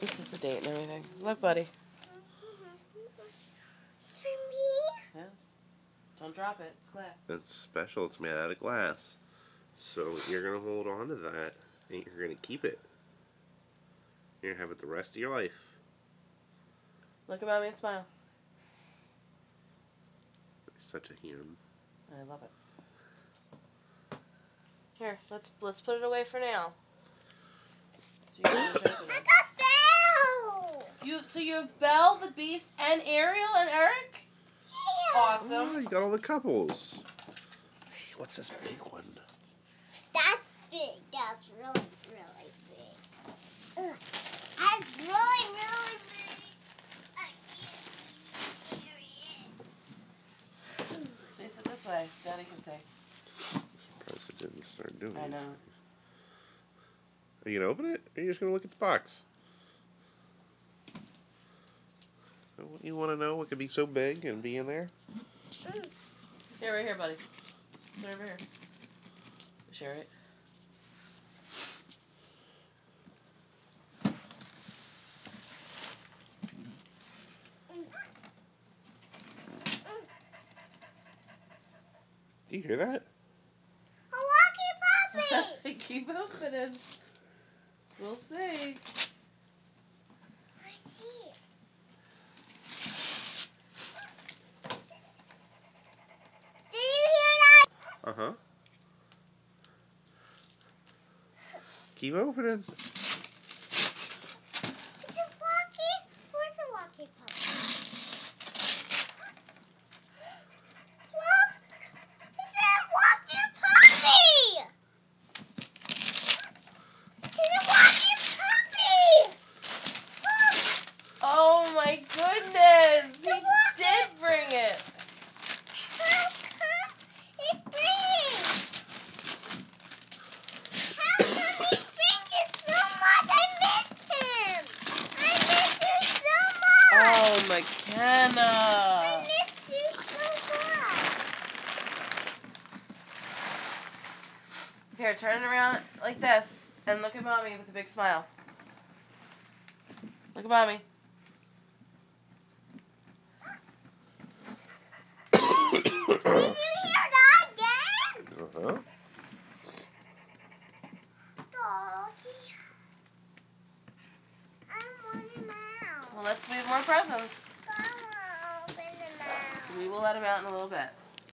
This is a date and everything. Look, buddy. It's for me? Yes. Don't drop it. It's glass. It's special. It's made out of glass. So you're going to hold on to that, and you're going to keep it. You're going to have it the rest of your life. Look at Mommy and smile. You're such a human. I love it. Here, let's put it away for now. So you, I got Belle! So you have Belle, the Beast, and Ariel and Eric? Yeah. Awesome. Oh, you got all the couples. Hey, what's this big one? That's big. That's really, really big. Ugh. That's really, really big. I can't carry it. Face it this way so Daddy can see. Surprised it didn't start doing it. I know. Are you going to open it, or are you just going to look at the box? You want to know what could be so big and be in there? Here, right here, buddy. Sit over here. Share it. Do you hear that? A lucky puppy! Keep opening. We'll see. I see it. Did you hear that? Uh-huh. Keep opening. It's a lucky. Where's a lucky puppy? Look! It's a lucky puppy! It's a lucky puppy! Look! Oh my goodness! He did bring it! How come it brings? How come he brings it so much? I miss him! I miss you so much! Oh, I McKenna! miss you so much! Here, turn it around like this and look at Mommy with a big smile. Look at Mommy. Did you hear that again? Uh-huh. Doggy. I want him out. Well, we have more presents. I want to open him out. We will let him out in a little bit.